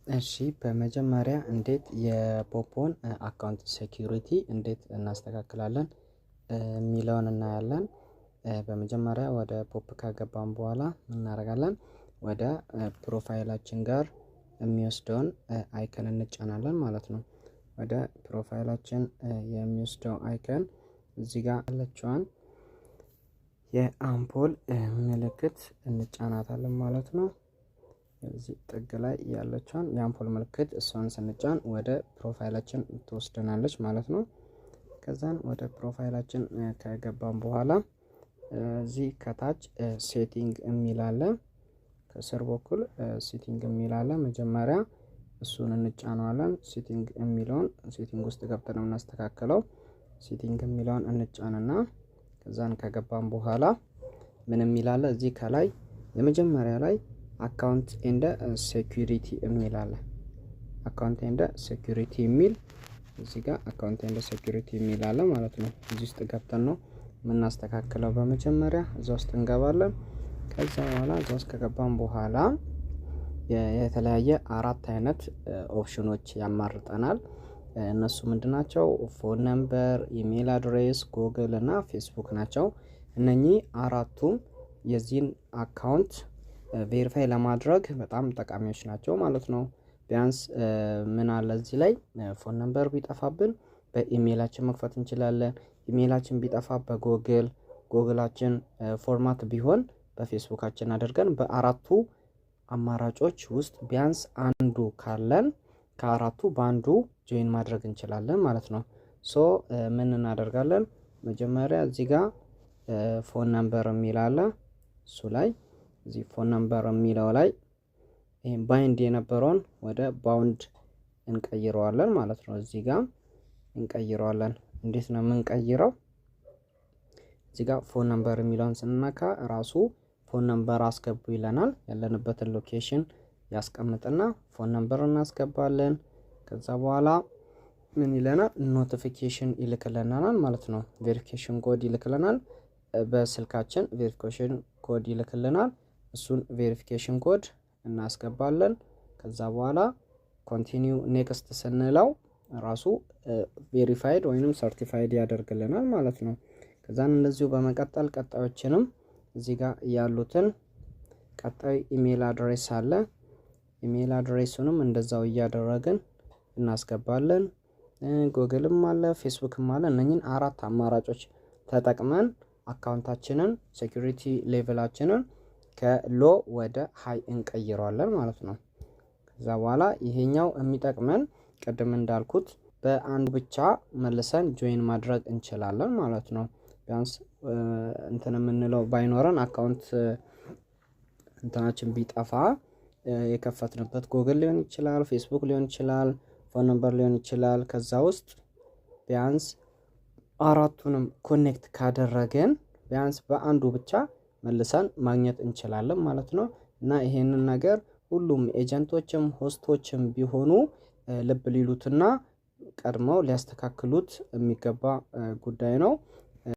እሺ በመጀመሪያ እንዴት የፖፖን አካውንት ሴኩሪቲ እንዴት እናስተካክላለን የሚለውን እናያለን። በመጀመሪያ ወደ ፖፕ ከገባን በኋላ እናደርጋለን ወደ ፕሮፋይላችን ጋር የሚወስደውን አይከን እንጫናለን ማለት ነው። ወደ ፕሮፋይላችን የሚወስደው አይከን እዚህ ጋር አለችዋን የአምፖል ምልክት እንጫናታለን ማለት ነው። እዚህ ጥግ ላይ ያለችውን የአምፖል ምልክት እሷን ስንጫን ወደ ፕሮፋይላችን ትወስደናለች ማለት ነው። ከዛን ወደ ፕሮፋይላችን ከገባን በኋላ እዚህ ከታች ሴቲንግ የሚል አለ። ከስር በኩል ሴቲንግ የሚል አለ። መጀመሪያ እሱን እንጫናለን። ሴቲንግ የሚለውን ሴቲንግ ውስጥ ገብተን እናስተካክለው። ሴቲንግ የሚለውን እንጫንና ከዛን ከገባን በኋላ ምን የሚል አለ እዚህ ከላይ የመጀመሪያ ላይ አካውንት ኤንድ ሴኩሪቲ የሚል አለ። አካውንት ኤንድ ሴኩሪቲ የሚል እዚህ ጋር አካውንት ኤንድ ሴኩሪቲ የሚል አለ ማለት ነው። እዚህ ውስጥ ገብተን ነው የምናስተካክለው። በመጀመሪያ እዛ ውስጥ እንገባለን። ከዛ በኋላ እዛ ውስጥ ከገባን በኋላ የተለያየ አራት አይነት ኦፕሽኖች ያማርጠናል። እነሱ ምንድናቸው? ፎን ነምበር፣ ኢሜል አድሬስ፣ ጉግል እና ፌስቡክ ናቸው። እነኚህ አራቱም የዚህን አካውንት ቬሪፋይ ለማድረግ በጣም ጠቃሚዎች ናቸው ማለት ነው። ቢያንስ ምን አለ እዚህ ላይ ፎን ነምበር ቢጠፋብን በኢሜላችን መክፈት እንችላለን። ኢሜላችን ቢጠፋ በጉግላችን ፎርማት ቢሆን በፌስቡካችን አድርገን በአራቱ አማራጮች ውስጥ ቢያንስ አንዱ ካለን ከአራቱ በአንዱ ጆይን ማድረግ እንችላለን ማለት ነው። ሶ ምን እናደርጋለን? መጀመሪያ እዚህ ጋር ፎን ነምበር የሚል አለ። እሱ ላይ እዚህ ፎን ነምበር የሚለው ላይ ይሄን ባይንድ የነበረውን ወደ ባውንድ እንቀይረዋለን ማለት ነው። እዚህ ጋር እንቀይረዋለን። እንዴት ነው የምንቀይረው? እዚህ ጋር ፎን ነምበር የሚለውን ስንነካ ራሱ ፎን ነምበር አስገቡ ይለናል። ያለንበትን ሎኬሽን ያስቀምጥና ፎን ነምበር እናስገባለን። ከዛ በኋላ ምን ይለናል? ኖቲፊኬሽን ይልክልናል ማለት ነው። ቬሪፊኬሽን ኮድ ይልክልናል። በስልካችን ቬሪፊኬሽን ኮድ ይልክልናል። እሱን ቬሪፊኬሽን ኮድ እናስገባለን። ከዛ በኋላ ኮንቲኒው ኔክስት ስንለው ራሱ ቬሪፋይድ ወይንም ሰርቲፋይድ ያደርግልናል ማለት ነው። ከዛን እንደዚሁ በመቀጠል ቀጣዮችንም እዚህ ጋር ያሉትን ቀጣይ ኢሜል አድሬስ አለ። ኢሜል አድሬሱንም እንደዛው እያደረግን እናስገባለን። ጉግልም አለ፣ ፌስቡክም አለ። እነኚህን አራት አማራጮች ተጠቅመን አካውንታችንን ሴኩሪቲ ሌቭላችንን ከሎ ወደ ሃይ እንቀይረዋለን ማለት ነው። ከዛ በኋላ ይሄኛው የሚጠቅመን ቅድም እንዳልኩት በአንዱ ብቻ መልሰን ጆይን ማድረግ እንችላለን ማለት ነው። ቢያንስ እንትን የምንለው ባይኖረን አካውንት እንትናችን ቢጠፋ የከፈትንበት ጉግል ሊሆን ይችላል፣ ፌስቡክ ሊሆን ይችላል፣ ፎን ነምበር ሊሆን ይችላል። ከዛ ውስጥ ቢያንስ አራቱንም ኮኔክት ካደረገን ቢያንስ በአንዱ ብቻ መልሰን ማግኘት እንችላለን ማለት ነው። እና ይሄንን ነገር ሁሉም ኤጀንቶችም ሆስቶችም ቢሆኑ ልብ ሊሉትና ቀድመው ሊያስተካክሉት የሚገባ ጉዳይ ነው።